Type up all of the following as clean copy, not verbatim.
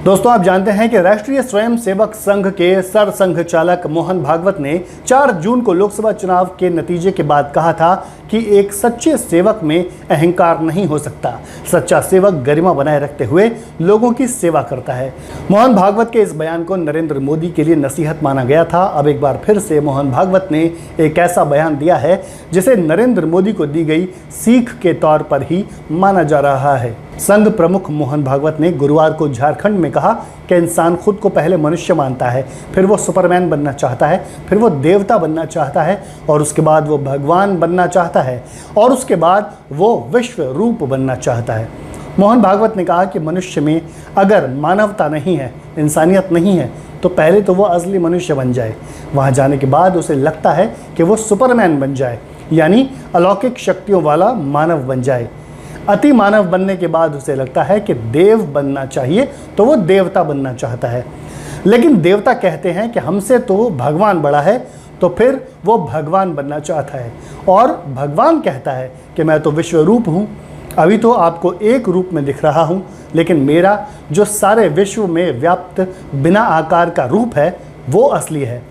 दोस्तों, आप जानते हैं कि राष्ट्रीय स्वयंसेवक संघ के सरसंघ चालक मोहन भागवत ने 4 जून को लोकसभा चुनाव के नतीजे के बाद कहा था कि एक सच्चे सेवक में अहंकार नहीं हो सकता। सच्चा सेवक गरिमा बनाए रखते हुए लोगों की सेवा करता है। मोहन भागवत के इस बयान को नरेंद्र मोदी के लिए नसीहत माना गया था। अब एक बार फिर से मोहन भागवत ने एक ऐसा बयान दिया है जिसे नरेंद्र मोदी को दी गई सीख के तौर पर ही माना जा रहा है। संघ प्रमुख मोहन भागवत ने गुरुवार को झारखंड में कहा कि इंसान खुद को पहले मनुष्य मानता है, फिर वो सुपरमैन बनना चाहता है, फिर वो देवता बनना चाहता है और उसके बाद वो भगवान बनना चाहता है और उसके बाद वो विश्व रूप बनना चाहता है। मोहन भागवत ने कहा कि मनुष्य में अगर मानवता नहीं है, इंसानियत नहीं है, तो पहले तो वो असली मनुष्य बन जाए। वहाँ जाने के बाद उसे लगता है कि वो सुपरमैन बन जाए, यानी अलौकिक शक्तियों वाला मानव बन जाए। अति मानव बनने के बाद उसे लगता है कि देव बनना चाहिए, तो वो देवता बनना चाहता है। लेकिन देवता कहते हैं कि हमसे तो भगवान बड़ा है, तो फिर वो भगवान बनना चाहता है। और भगवान कहता है कि मैं तो विश्व रूप हूँ, अभी तो आपको एक रूप में दिख रहा हूँ, लेकिन मेरा जो सारे विश्व में व्याप्त बिना आकार का रूप है वो असली है।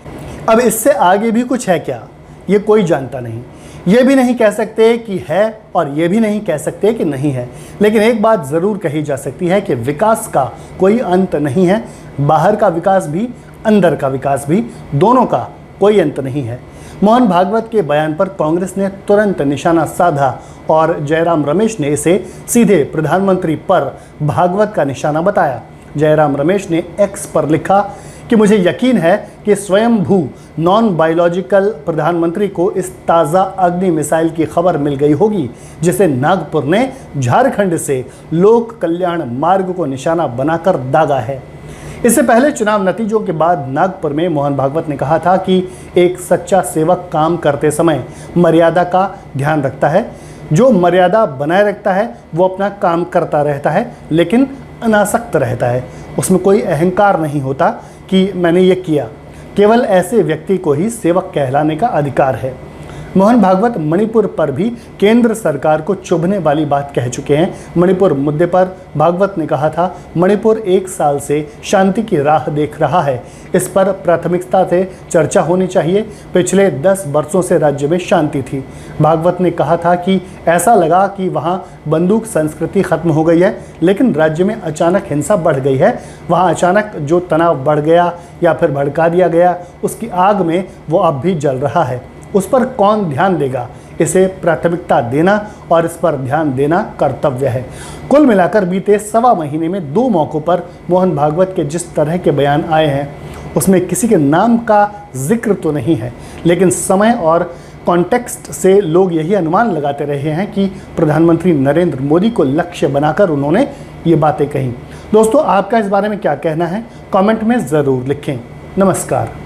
अब इससे आगे भी कुछ है क्या, ये कोई जानता नहीं। ये भी नहीं कह सकते कि है और ये भी नहीं कह सकते कि नहीं है। लेकिन एक बात ज़रूर कही जा सकती है कि विकास का कोई अंत नहीं है। बाहर का विकास भी, अंदर का विकास भी, दोनों का कोई अंत नहीं है। मोहन भागवत के बयान पर कांग्रेस ने तुरंत निशाना साधा और जयराम रमेश ने इसे सीधे प्रधानमंत्री पर भागवत का निशाना बताया। जयराम रमेश ने एक्स पर लिखा कि मुझे यकीन है कि स्वयंभू नॉन बायोलॉजिकल प्रधानमंत्री को इस ताज़ा अग्नि मिसाइल की खबर मिल गई होगी जिसे नागपुर ने झारखंड से लोक कल्याण मार्ग को निशाना बनाकर दागा है। इससे पहले चुनाव नतीजों के बाद नागपुर में मोहन भागवत ने कहा था कि एक सच्चा सेवक काम करते समय मर्यादा का ध्यान रखता है। जो मर्यादा बनाए रखता है वो अपना काम करता रहता है, लेकिन अनासक्त रहता है। उसमें कोई अहंकार नहीं होता कि मैंने ये किया। केवल ऐसे व्यक्ति को ही सेवक कहलाने का अधिकार है। मोहन भागवत मणिपुर पर भी केंद्र सरकार को चुभने वाली बात कह चुके हैं। मणिपुर मुद्दे पर भागवत ने कहा था, मणिपुर 1 साल से शांति की राह देख रहा है, इस पर प्राथमिकता से चर्चा होनी चाहिए। पिछले 10 वर्षों से राज्य में शांति थी। भागवत ने कहा था कि ऐसा लगा कि वहाँ बंदूक संस्कृति खत्म हो गई है, लेकिन राज्य में अचानक हिंसा बढ़ गई है। वहाँ अचानक जो तनाव बढ़ गया या फिर भड़का दिया गया, उसकी आग में वो अब भी जल रहा है। उस पर कौन ध्यान देगा? इसे प्राथमिकता देना और इस पर ध्यान देना कर्तव्य है। कुल मिलाकर बीते 1.25 महीने में 2 मौक़ों पर मोहन भागवत के जिस तरह के बयान आए हैं उसमें किसी के नाम का जिक्र तो नहीं है, लेकिन समय और कॉन्टेक्स्ट से लोग यही अनुमान लगाते रहे हैं कि प्रधानमंत्री नरेंद्र मोदी को लक्ष्य बनाकर उन्होंने ये बातें कही। दोस्तों, आपका इस बारे में क्या कहना है? कमेंट में ज़रूर लिखें। नमस्कार।